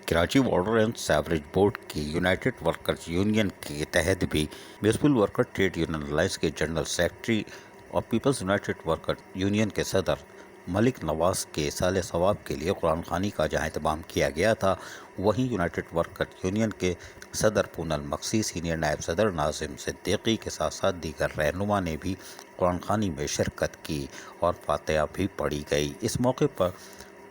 Karachi water and sewerage board کی united workers union کے تحت بھی municipal worker trade union alliance کے جنرل سیکرٹری اور پیپلز یونائٹڈ ورکر یونین کے صدر ملک نواز کے سال ثواب کے لیے قرآن خوانی کا جہاں اہتمام کیا گیا تھا، وہیں یونائٹڈ ورکر یونین کے صدر پونل مکسی، سینئر نائب صدر ناظم صدیقی کے ساتھ ساتھ دیگر رہنما نے بھی قرآن خوانی میں شرکت کی اور فاتحہ بھی پڑھی گئی۔ اس موقع پر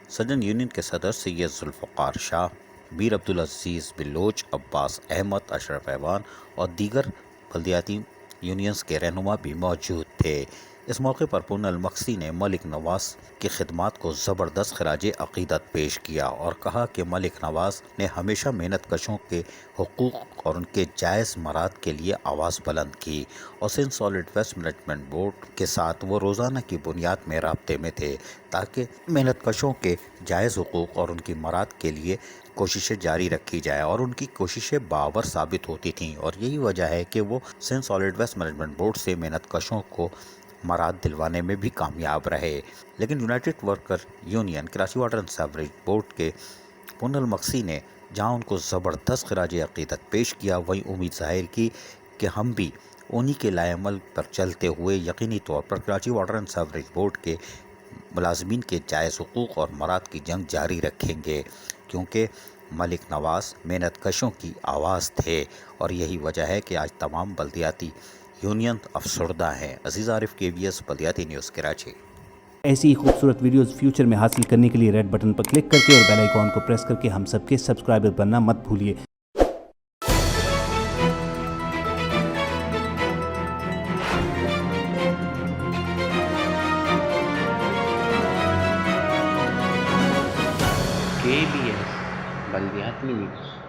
صدر یونین کے صدر سید ذوالفقار شاہ، میر عبدالعزیز بلوچ، عباس احمد، اشرف ایوان اور دیگر بلدیاتی یونینز کے رہنما بھی موجود تھے۔ اس موقع پر پونل مکسی نے ملک نواز کی خدمات کو زبردست خراج عقیدت پیش کیا اور کہا کہ ملک نواز نے ہمیشہ محنت کشوں کے حقوق اور ان کے جائز مراد کے لیے آواز بلند کی اور Sindh solid waste management board کے ساتھ وہ روزانہ کی بنیاد میں رابطے میں تھے تاکہ محنت کشوں کے جائز حقوق اور ان کی مراد کے لیے کوششیں جاری رکھی جائے، اور ان کی کوششیں باور ثابت ہوتی تھیں، اور یہی وجہ ہے کہ وہ Sindh solid waste management board سے محنت کشوں کو مراد دلوانے میں بھی کامیاب رہے۔ لیکن United worker union Karachi water and sewerage board کے پونل مکسی نے جہاں ان کو زبردست خراج عقیدت پیش کیا، وہیں امید ظاہر کی کہ ہم بھی انہی کے لائے عمل پر چلتے ہوئے یقینی طور پر Karachi water and sewerage board کے ملازمین کے جائز حقوق اور مراد کی جنگ جاری رکھیں گے، کیونکہ ملک نواز محنت کشوں کی آواز تھے، اور یہی وجہ ہے کہ آج تمام بلدیاتی یونین افسردہ ہیں۔ عزیز عارف، KBS بلدیاتی نیوز کراچی۔ ایسی ہی خوبصورت ویڈیوز فیوچر میں حاصل کرنے کے لیے ریڈ بٹن پر کلک کر کے اور بیل آئیکن کو پریس کر کے ہم سب کے سبسکرائبر بننا مت بھولیے۔ KBS بلدیاتی نیوز۔